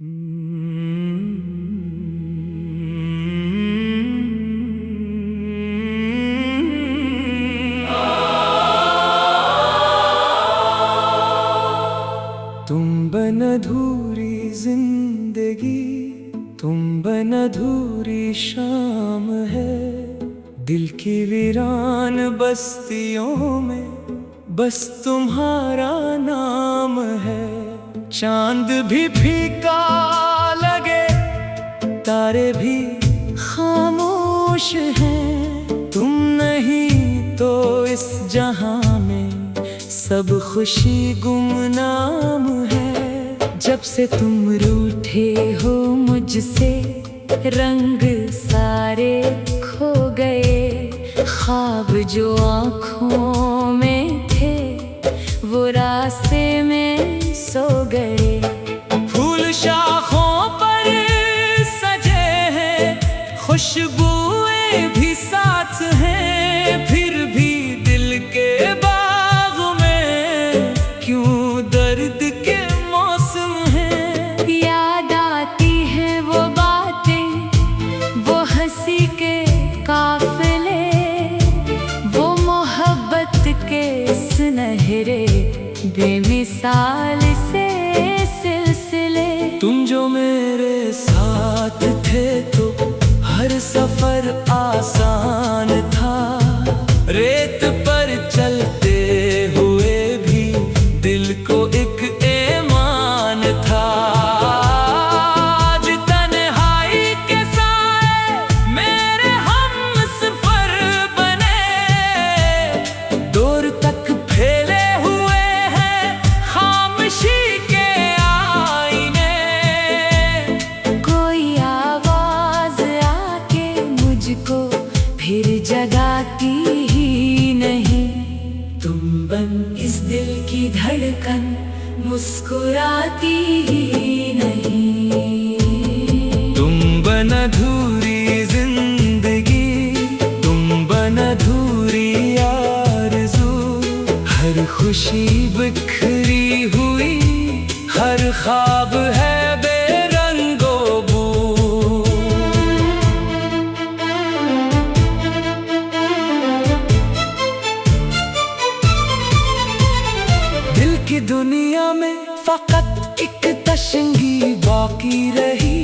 तुम बन अधूरी जिंदगी, तुम बन अधूरी शाम है। दिल की वीरान बस्तियों में बस तुम्हारा नाम है। चांद भी फीका लगे, तारे भी खामोश हैं। तुम नहीं तो इस जहां में सब खुशी गुमनाम है। जब से तुम रूठे हो मुझसे, रंग सारे खो गए। ख्वाब जो आँखों में थे, वो रास्ते में सो गए। फूल शाखों पर सजे हैं, खुशबुएं भी साथ हैं। फिर भी दिल के बाग में क्यों दर्द के मौसम हैं। याद आती है वो बातें, वो हंसी के काफिले, वो मोहब्बत के सुनहरे बेमिसाल से सिलसिले। तुम जो मेरे साथ थे तो हर सफर आसान था। रेत पर चलते हुए भी दिल को एक ईमान था। आज तन्हाई के साए मेरे हमसफर बने, दूर तक फैले हुए हैं खामोशी के आईने। कोई आवाज आके मुझको फिर जगाती ही नहीं। तुम बन इस दिल की धड़कन, मुस्कुराती ही नहीं। तुम बन अधूरी जिंदगी, तुम बन अधूरी आरज़ू। हर खुशी बिखरी हुई, हर ख्वाब है बेरंगो बू। दिल की दुनिया में फकत एक तशंगी बाकी रही।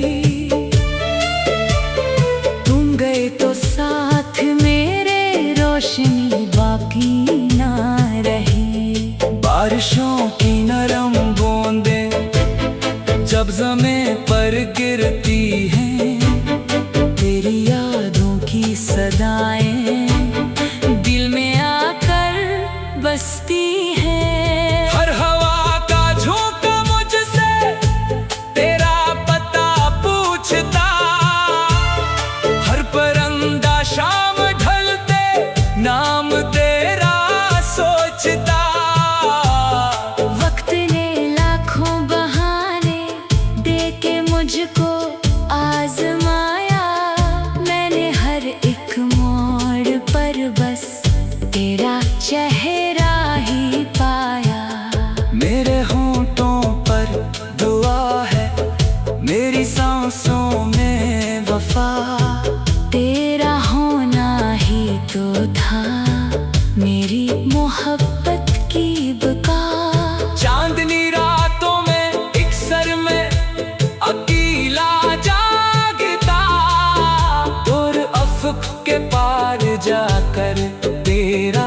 तुम गए तो साथ मेरे रोशनी बाकी ना रही। बारिशों की नरम बूंदें जब ज़मीं पर गिरती हैं, तेरी यादों की सदाएं दिल में आकर बसती हैं। हर हवा का झोंका मुझसे तेरा पता पूछता। हर परिंदा शाम ढलते नाम तेरा सोचता। वक्त ने लाखों बहाने दे के मुझको आजमाया। मैंने हर एक मोड़ पर बस तेरा चेहरा ही पाया। मेरे होंठों पर दुआ है, मेरी सांसों में वफा। तेरा होना ही तो था मेरी मोहब्बत की बका। चांदनी रातों में एक सर में अकेला जागता, और अफ़क़ के पार जाकर तेरा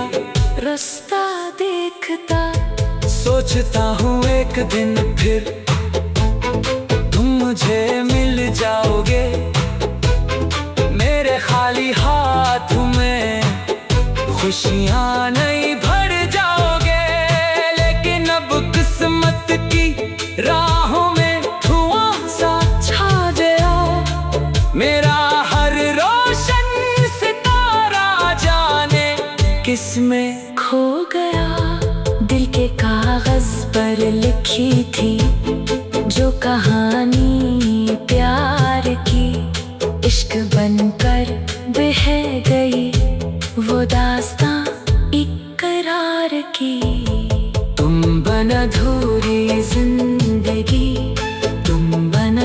रास्ता देखता। सोचता हूँ एक दिन फिर तुम मुझे मिल जाओगे। मेरे खाली हाथ में खुशियाँ नहीं भर जाओगे। लेकिन अब किस्मत की राहों में धुआं सा छा गया। मेरा हर रोशन सितारा जाने किसमें खो गया। दिल के कागज पर लिखी थी जो कहानी प्यार की, इश्क बनकर बह गई वो दास्तां इकरार की। तुम बन अधूरी जिंदगी, तुम बन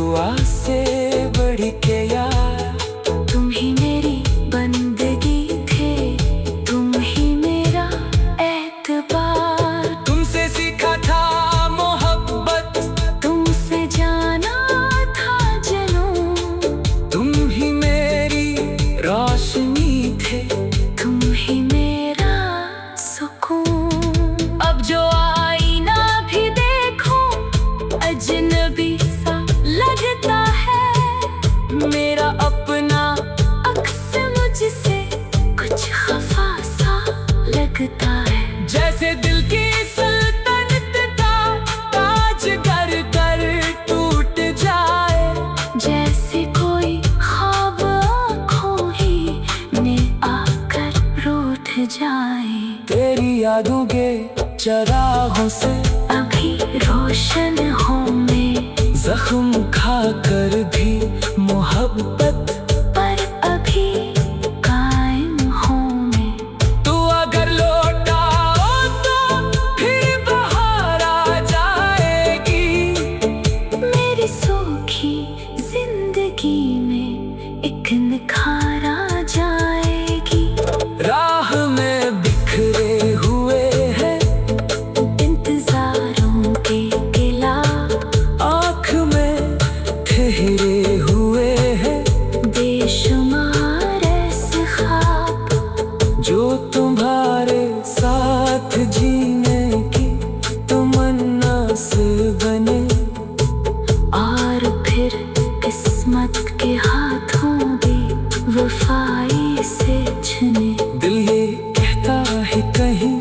दुआ से बढ़ के यार, तुम ही मेरी बंदगी थे, तुम ही मेरा एतबार। तुमसे सीखा था मोहब्बत, तुमसे जाना था जुनून, तुम ही मेरी रोशनी थे, तुम ही मेरा सुकून। अब जो आईना भी देखो अजनबी सा लगता है, मेरा अपना अक्स मुझसे कुछ खफा सा लगता है। जैसे दिल की सल्तनत का ताज कर कर टूट जाए, जैसे कोई ख्वाब आँखों ही में आकर रूठ जाए। तेरी यादों के चरागों से अभी रोशन हूँ मैं, जख्म खा कर भी मोहब्बत, पर अभी कायम हूँ मैं। तू अगर लौटाओ तो फिर बाहर आ जाएगी, मेरी सूखी जिंदगी में एक निखार आ जाएगी। राह में बिखरे हुए हैं इंतजारों के किला, आँख में ठहरे हुए हैं बेशुमार ऐसे ख्वाब, जो तुम्हारे साथ जीने की तमन्ना से बने। और फिर किस्मत के हाथों भी वफाई से छुने। दिल ये कहता है कहीं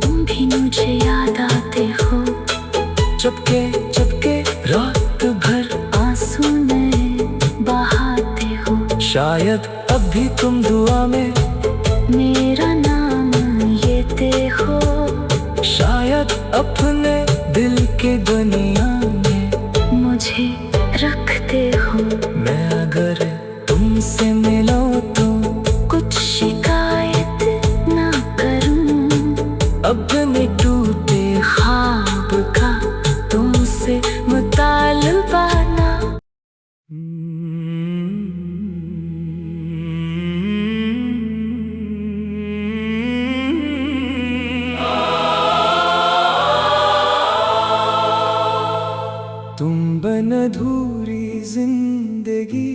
तुम भी मुझे याद आते हो, चुपके चुपके रात भर आंसू नए बहाते हो। शायद अब भी तुम दुआ में मेरा नाम लेते हो, शायद अपने दिल के दुनिया में मुझे रखते हो। मैं अगर तुमसे मिलूं तो कुछ शिकायत ना करूं, अपने टूटे ख्वाब का तुमसे मुतालबा ना। तुम बन अधूरी जिंदगी,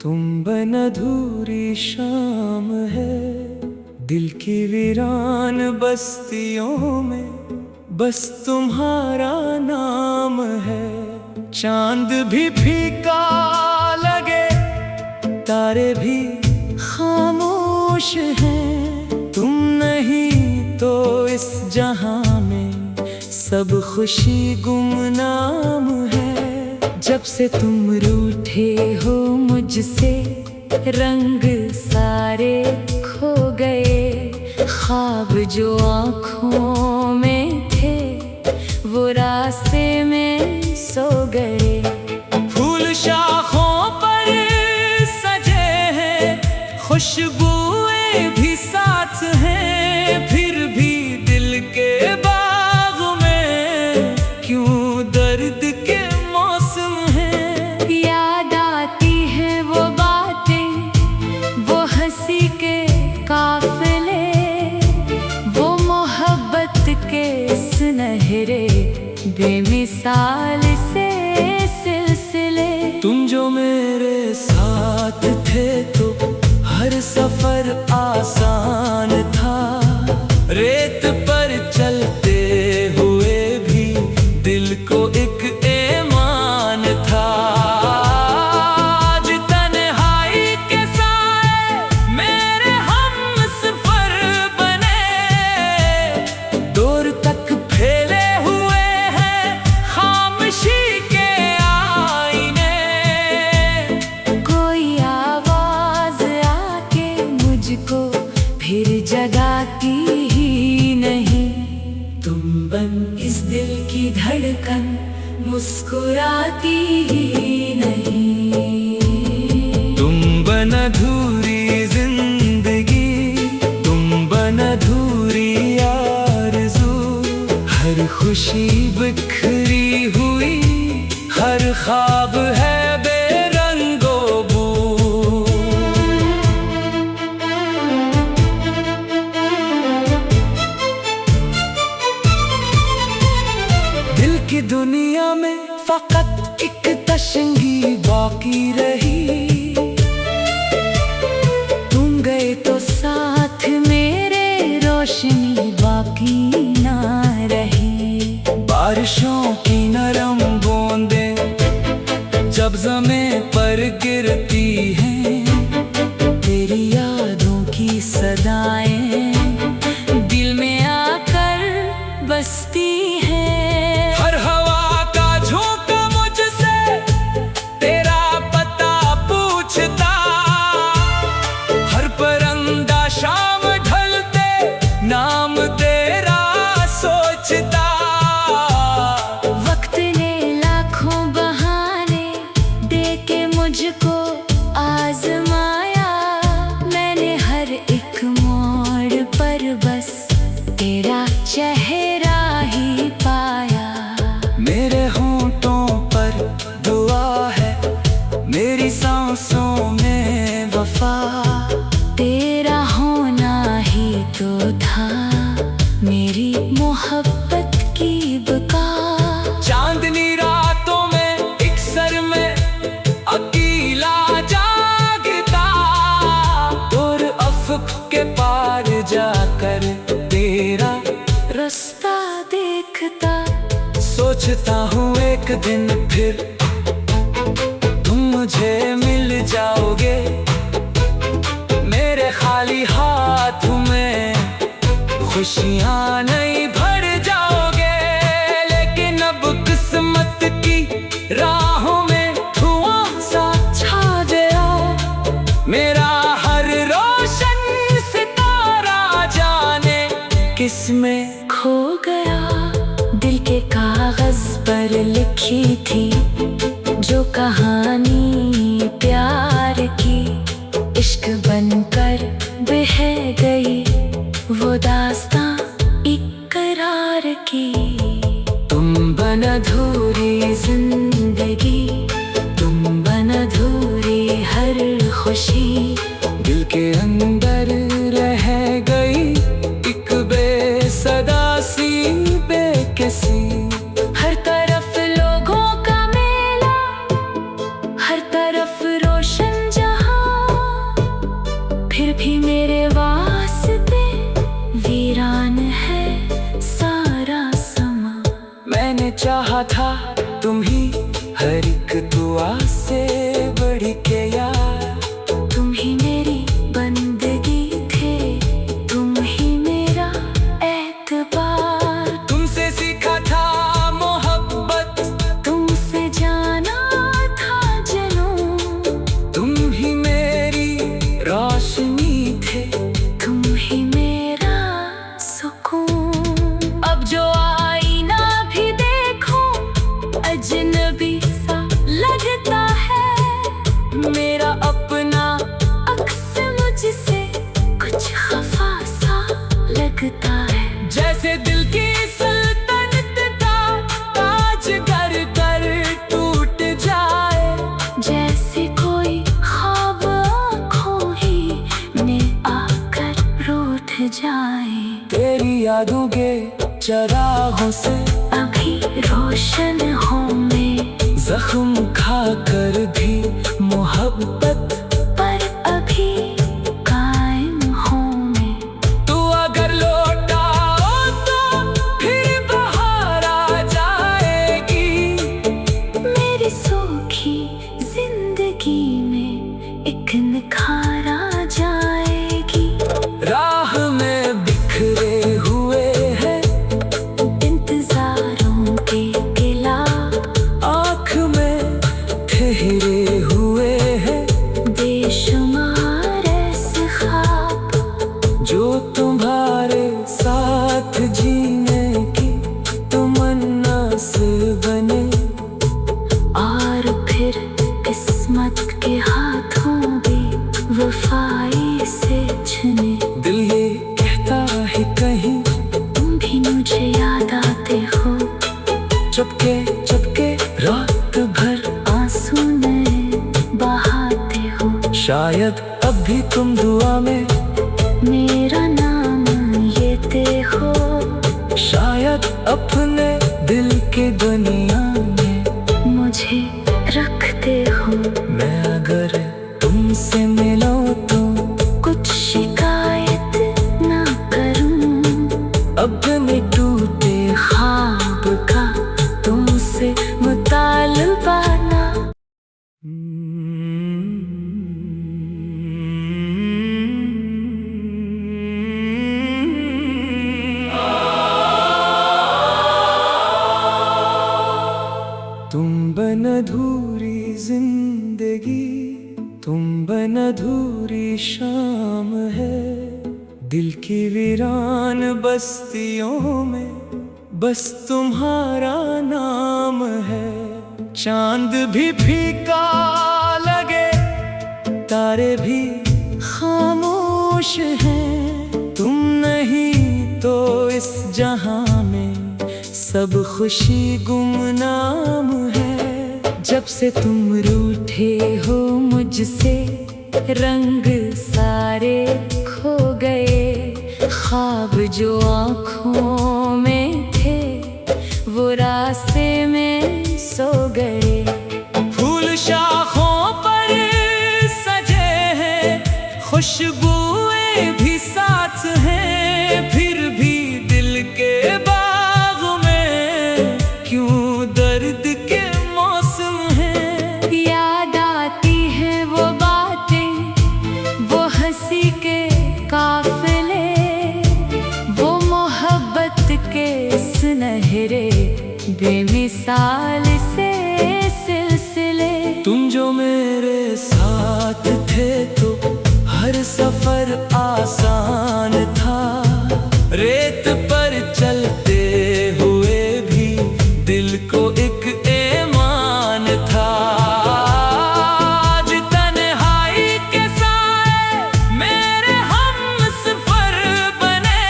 तुम बन अधूरी शाम है, दिल की वीरान बस्तियों में बस तुम्हारा नाम है। चांद भी फीका लगे, तारे भी खामोश हैं, तुम नहीं तो इस जहां में सब खुशी गुमनाम है। जब से तुम रूठे हो मुझसे, रंग सारे खो गए, ख्वाब जो आँखों में थे वो रास्ते में सो गए। फूल शाखों पर सजे हैं, खुशबुएं भी साथ हैं, फिर भी दिल के बाग में क्यों दर्द के मौसम हैं। याद आती है वो बातें, वो हंसी के काफिले, वो मोहब्बत के सुनहरे बेमिसाल से सिलसिले। तुम जो मेरे साथ थे तो हर सफर आसान था, रेत पर चलते हुए भी दिल को एक ईमान था। आज तन्हाई के साए मेरे हमसफर बने, दूर तक फैले हुए हैं खामोशी के आईने। कोई आवाज आके मुझको फिर जगाती ही नहीं, तुम बन इस दिल की धड़कन मुस्कुराती ही नहीं। तुम बन अधूरी जिंदगी, तुम बन अधूरी आरज़ू, हर खुशी बिखरी हुई, हर ख्वाब है बाकी रही। तुम गए तो साथ मेरे रोशनी बाकी ना रही। बारिशों की नरम बूंदें जब ज़मीं पर गिरती हैं, तेरी यादों की सदाएं दिल में आकर बसती हैं। हर हवा का झोंका मुझसे तेरा पता पूछता, हर परिंदा शाम ढलते नाम तेरा सोचता। वक्त ने लाखों बहाने दे के मुझको आजमाया, मैंने हर एक मोड़ पर बस तेरा चेहरा ही पाया। मेरे होंठों पर दुआ है, मेरी सांसों में वफा, तेरा होना ही तो था मेरी मोहब्बत की बका। चांदनी रातों में एक सर में अकेला जागता, दूर अफ़क़ के पार जाकर तेरा रास्ता देखता। सोचता हूँ एक दिन फिर तुम मुझे मिल जाओगे, मेरे खाली हाथ में खुशियाँ नहीं भर जाओगे। लेकिन अब किस्मत की राहों में धुआं सा छा गया, मेरा हर रोशन सितारा जाने किसमें खो गया। दिल के कागज पर लिखी थी जो कहानी प्यार की, इश्क बनकर बह गई वो दास्तां इकरार की। तुम बन अधूरी जिंदगी, तुम बन अधूरी हर खुशी, दिल के अंदर रह गई एक बेसदा सी बेकसी। हर तरफ लोगों का मेला, हर तरफ रोशन जहां, फिर भी मेरे वास्ते वीरान है सारा समा। मैंने चाहा था तुम ही हर एक दुआ से बढ़ के यार, तुम ही मेरी बंदगी थे, तुम ही मेरा एतबार। तुमसे सीखा था मोहब्बत, तुमसे जाना था जनूं, तुम ही मेरी रोशनी थे, तुम ही मेरा सुकून। अब जो आईना भी देखूं अजनबी सा लगता है, मेरा अपना अक्स मुझसे कुछ खफा सा लगता है। जैसे दिल की सल्तनत का ताज कर कर टूट जाए, जैसे कोई ख्वाब आँखों ही में आकर रूठ जाए। तेरी यादों के चरागों से अभी रोशन हूँ मैं, जख्म खा कर भी मोहब्बत, पर अभी कायम हूँ मैं। तू अगर लौटाओ तो फिर बाहर आ जाएगी, मेरी सूखी जिंदगी में एक निखार आ जाएगी। राह में बिखरे हुए हैं इंतजारों के किला, आँख में ठहरे हुए हैं बेशुमार ऐसे ख्वाब, जो तुम्हारे साथ जीने की तमन्ना से बने। और फिर किस्मत के हाथों भी वफाई से छने। दिल ये कहता है कहीं तुम भी मुझे याद आते हो, चुपके चुपके रात भर आंसू नए बहाते हो। शायद अब भी तुम दुआ में मेरा नाम लेते हो, शायद अपने दिल की दुनिया में मुझे रखते हो। मैं अगर तुमसे मिलूं तो कुछ शिकायत ना करूं, अपने टूटे ख्वाब का तुमसे मुतालबा ना। तुम बन अधूरी जिंदगी, तुम बन अधूरी शाम है। दिल की वीरान बस्तियों में बस तुम्हारा नाम है। चांद भी फीका लगे, तारे भी खामोश हैं। तुम नहीं तो इस जहां में सब खुशी गुमनाम है। जब से तुम रूठे हो मुझसे, रंग सारे खो गए। ख्वाब जो आँखों में थे वो रास्ते में सो गए। फूल शाखों पर सजे हैं, खुशबुएं भी साथ हैं। फिर भी दिल के बाग में क्यों दर्द के मौसम हैं। याद आती है वो बातें, वो हंसी के काफिले, वो मोहब्बत के सुनहरे बेमिसाल से सिलसिले। तुम जो मेरे साथ थे तो हर सफर आसान था। रेत पर चलते हुए भी दिल को एक ईमान था। आज तन्हाई के साए मेरे हमसफर बने।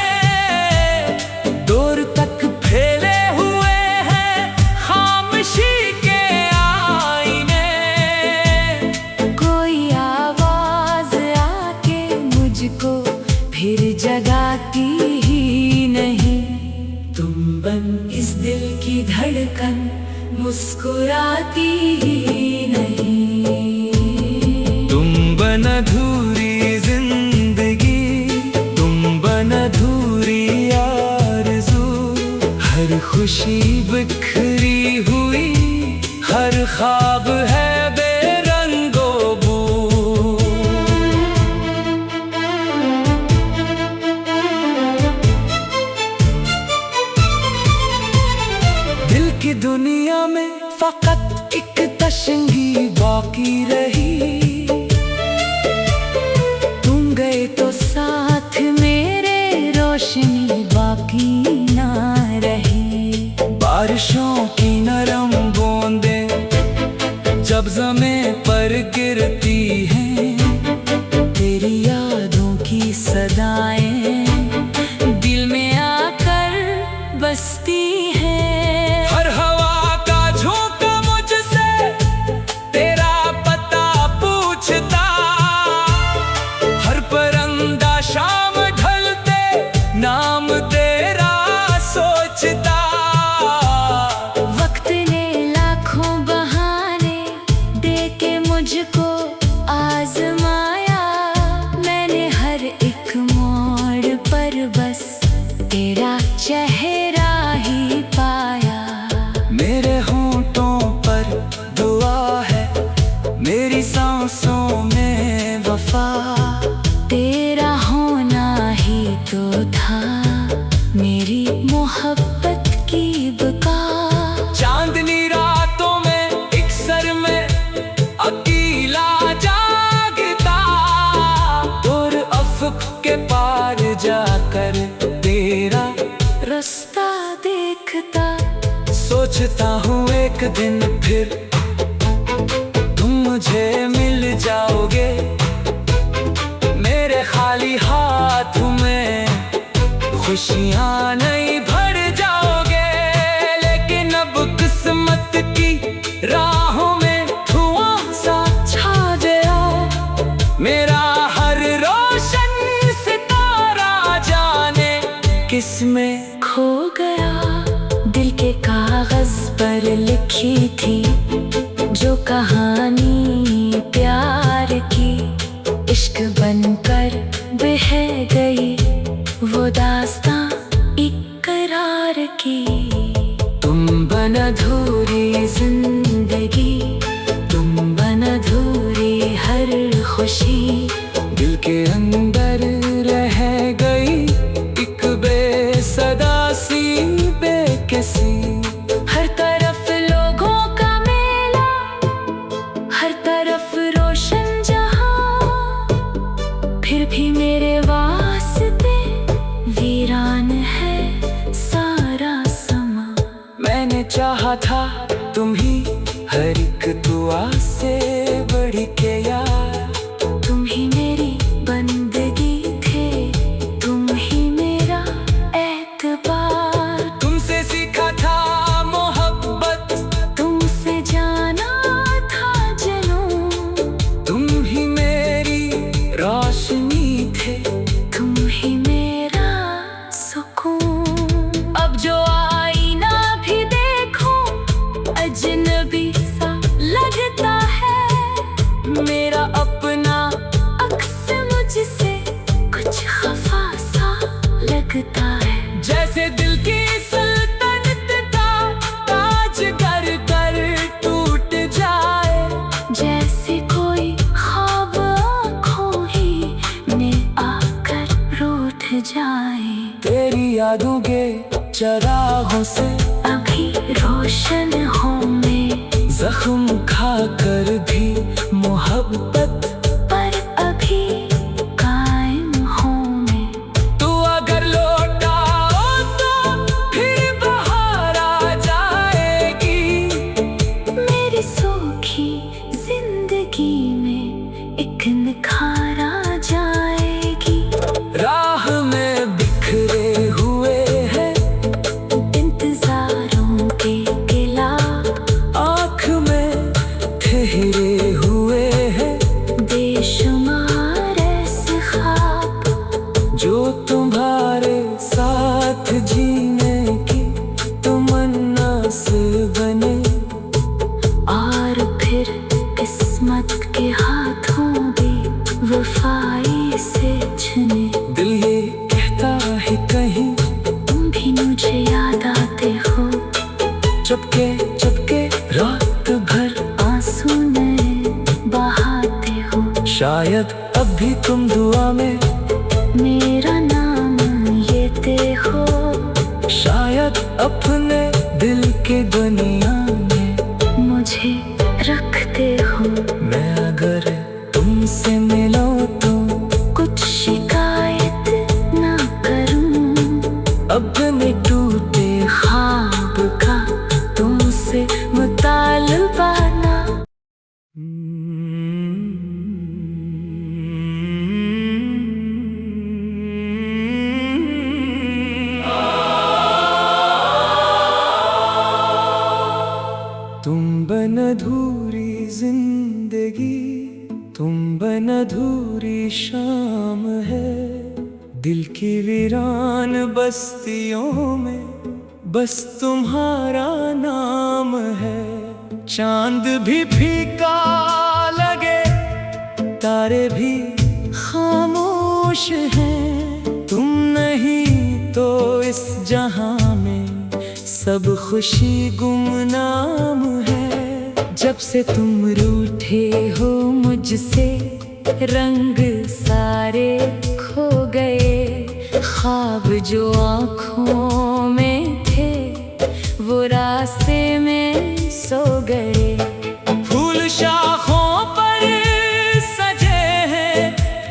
दूर तक फैले हुए हैं खामोशी के आईने। कोई आवाज आके मुझको फिर जगाती ही नहीं। तुम बन इस दिल की धड़कन मुस्कुराती ही नहीं। तुम बन अधूरी जिंदगी, तुम बन अधूरी आरज़ू। हर खुशी बिखरी हुई, हर ख्वाब है बेरंगो बू। दिल की दुनिया में फकत एक तशंगी बाकी रही। तुम गए तो साथ मेरे रोशनी बाकी ना रही। बारिशों की नरम बूंदें जब ज़मीं पर गिरती हैं, तेरी यादों की सदाएं दिल में आकर बसती हैं। हर हवा का झोंका मुझसे तेरा पता पूछता। हर परिंदा शाम ढलते नाम तेरा सोचता। वक्त ने लाखों बहाने दे के मुझको आजमाया। मैंने हर एक मोड़ पर बस तेरा चेहरा ही पाया। मेरे होंठों पर दुआ है, मेरी सांसों में वफा। तेरा होना ही तो था मेरी मोहब्बत की बका। चांदनी रातों में एक सर में अकेला जागता। दूर अफ़क़ के पार जाकर तेरा रास्ता देखता। सोचता हूँ एक दिन फिर तुम मुझे मिल जाओगे। मेरे खाली हाथ में खुशियाँ नहीं भर जाओगे। लेकिन अब किस्मत की राहों में धुआं सा छा गया। मेरा हर रोशन सितारा जाने किसमें खो गया। दिल के कागज पर लिखी थी जो कहानी खामोशी दिल के अंदर रह गई एक बेसदा सी बेकसी। हर तरफ लोगों का मेला, हर तरफ रोशन जहां, फिर भी मेरे वास्ते वीरान है सारा समा। मैंने चाहा था तुम ही हर एक दुआ से बढ़ के यार। तुम ही मेरी बंदगी थे, तुम ही मेरा एतबार। तुमसे सीखा था मोहब्बत, तुमसे जाना था जुनून। तुम ही मेरी रोशनी थे, तुम ही मेरा सुकून। अब जो आईना भी देखो अजनबी सा लगता है, मेरा अपना अक्स मुझसे कुछ खफा सा लगता है। जैसे दिल की सल्तनत का ताज कर कर टूट जाए, जैसे कोई ख्वाब आँखों ही में आकर रूठ जाए। तेरी यादों के चरागों से अभी रोशन हूँ मैं, जख्म खा कर भी मोहब्बत। पर अभी कायम हूँ मैं। तू अगर लौटा हो तो फिर बाहर आ जाएगी। मेरी सूखी जिंदगी में एक निखार आ जाएगी। राह में बिखरे हुए हैं इंतजारों के किला, आँख में ठहरे हुए हैं बेशुमार ऐसे ख्वाब, जो तुम्हारे साथ जीने की तमन्ना से बने। और फिर किस्मत के हाथों भी वफाई से छने। दिल ये कहता है कहीं तुम भी मुझे याद आते हो, चुपके चुपके रात भर आंसू नए बहाते हो। शायद अब भी तुम दुआ में मेरा नाम लेते हो, शायद अपने दिल के दुनिया में मुझे रखते हो। मैं अगर तुमसे मिलूं तो कुछ शिकायत ना करूं, अपने टूटे ख्वाब का तुमसे मुतालबा ना। तुम बन अधूरी जिंदगी, तुम बन अधूरी शाम है। दिल की वीरान बस्तियों में बस तुम्हारा नाम है। चांद भी फीका लगे, तारे भी खामोश हैं। तुम नहीं तो इस जहां में सब खुशी गुमनाम है। जब से तुम रूठे हो मुझसे, रंग सारे खो गए। ख्वाब जो आँखों में थे वो रास्ते में सो गए। फूल शाखों पर सजे हैं,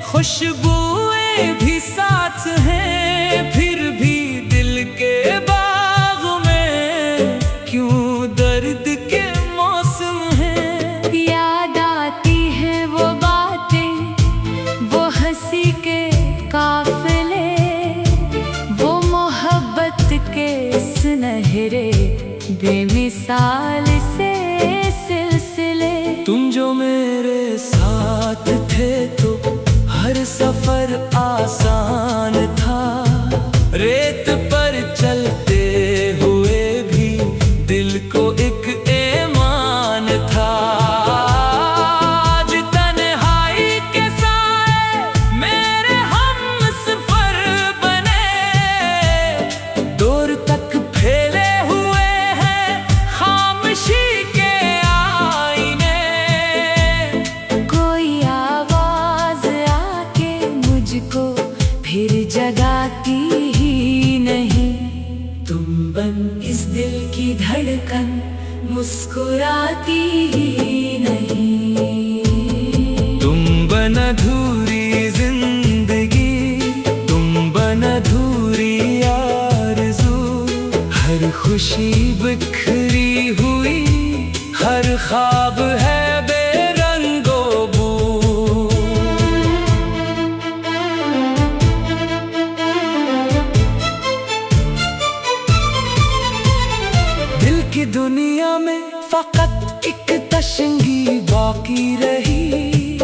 खुशबुएं भी साथ हैं। फिर भी दिल के बाग में क्यों दर्द के मौसम हैं। याद आती है वो बातें, वो हंसी के काफिले, वो मोहब्बत के सुनहरे बेमिसाल से सिलसिले। तुम जो मेरे साथ थे तो हर सफर आसान था। रेत पर चलते हुए भी दिल को एक ईमान था। आज तन्हाई के साए मेरे हमसफर बने। दूर तक फैले हुए हैं खामोशी के आईने। कोई आवाज मुस्कुराती ही नहीं। तुम बन अधूरी जिंदगी, तुम बन अधूरी आरज़ू। हर खुशी बिखरी हुई, हर ख्वाब है बेरंगो बू। दिल की दुनिया में फकत एक तशंगी बाकी रही।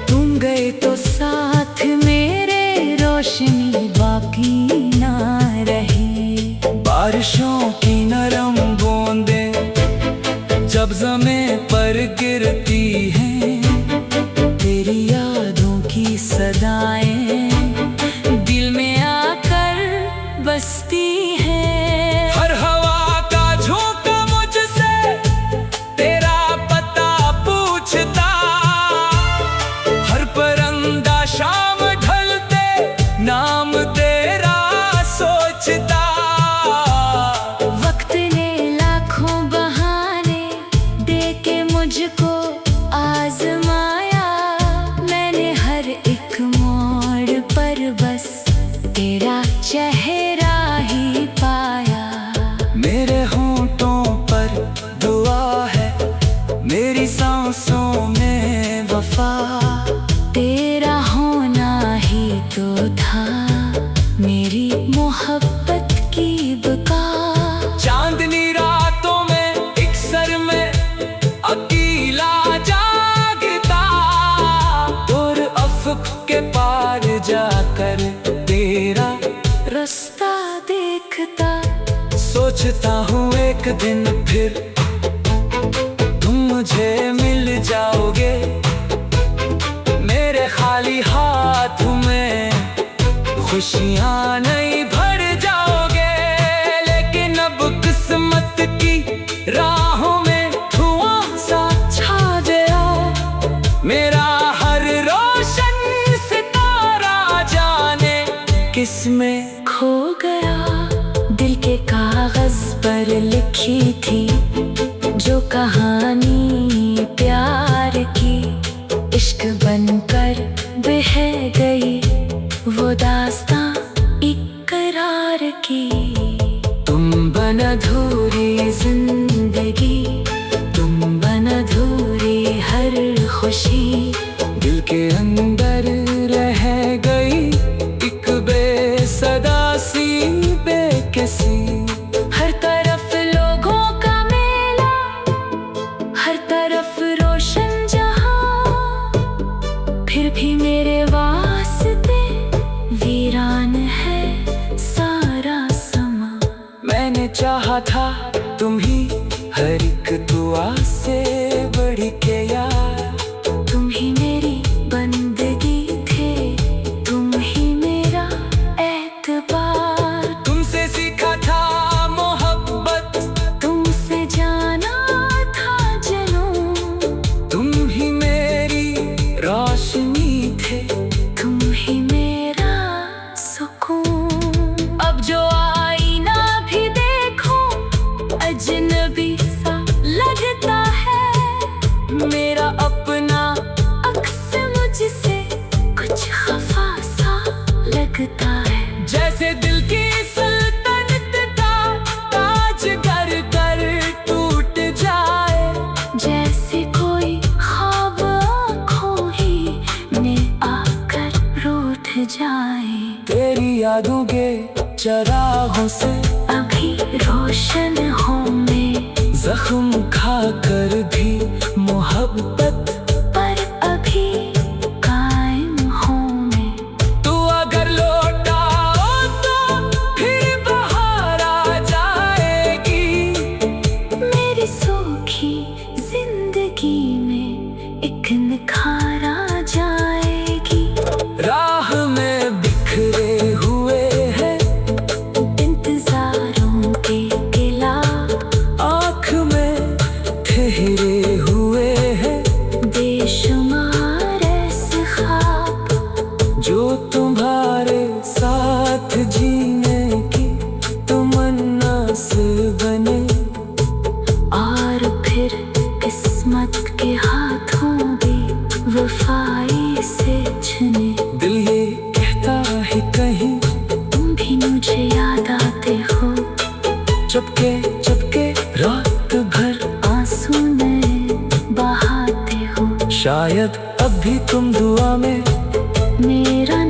तुम गए तो साथ मेरे रोशनी बाकी ना रही। बारिशों की नरम बूंदें जब ज़मीं पर गिरती हैं, तेरी यादों की सदाएं दिल में आकर बसती हैं। हर हवा का झोंका मुझसे तेरा पता पूछता। हर परिंदा शाम ढलते नाम तेरा सोचता। वक्त ने लाखों बहाने दे के मुझको आजमाया। मैंने हर एक मोड़ पर बस तेरा चेहरा ही पाया। मेरे होंठों पर दुआ है, मेरी सांसों में वफा। तेरा होना ही तो था मेरी मोहब्बत की बका। चांदनी रातों में एक सर में अकेला जागता। और अफ़क़ के पार जाकर तेरा रास्ता देखता। सोचता हूँ एक दिन फिर तुम मुझे मिल जाओगे। मेरे खाली हाथ में खुशियाँ नहीं भर जाओगे। लेकिन अब किस्मत की राहों में धुआं सा छा गया। मेरा हर रोशन सितारा जाने किसमें खो गया। दिल के कागज पर लिखी थी जो कहानी प्यार की, इश्क बनकर बह गई वो दास्तां इकरार की। तुम बन अधूरी जिंदगी, तुम बन अधूरी हर खुशी। दिल के अंदर रह गई एक बेसदा सी बेकसी। हर तरफ लोगों का मेला, हर तरफ रोशन जहां, फिर भी मेरे वास्ते वीरान है सारा समा। मैंने चाहा था तुम ही हर एक दुआ से बढ़ के यार। तुम ही मेरी बंदगी थे, तुम ही मेरा एतबार। तुमसे सीखा था मोहब्बत, तुमसे जाना था जनूं। तुम ही मेरी रोशनी थे, तुम ही मेरा सुकून। अब जो आईना भी देखो अजनबी सा लगता है। मेरा अपना अक्स मुझसे कुछ खफा सा लगता है। जैसे दिल की सल्तनत का ताज कर कर टूट जाए। जैसे कोई ख्वाब आँखों ही में आकर रूठ जाए। तेरी यादों के चरागों से अभी रोशन हूँ मैं, जख्म खा कर भी मोहब्बत पर अभी कायम हूँ मैं। तू अगर लौटाओ तो फिर बाहर आ जाएगी। मेरी सूखी जिंदगी में एक निखार आ जाएगी। राह में बिखरे हुए हैं इंतजारों के गिला, आँख में ठहरे हुए हैं बेशुमार ऐसे ख्वाब जो तुम्हारे साथ जीने की तमन्ना से बने। आपके हाथों भी वफाई से छने। दिल ये कहता है कहीं तुम भी मुझे याद आते हो। चुपके चुपके रात भर आंसू नए बहाते हो। शायद अब भी तुम दुआ में मेरा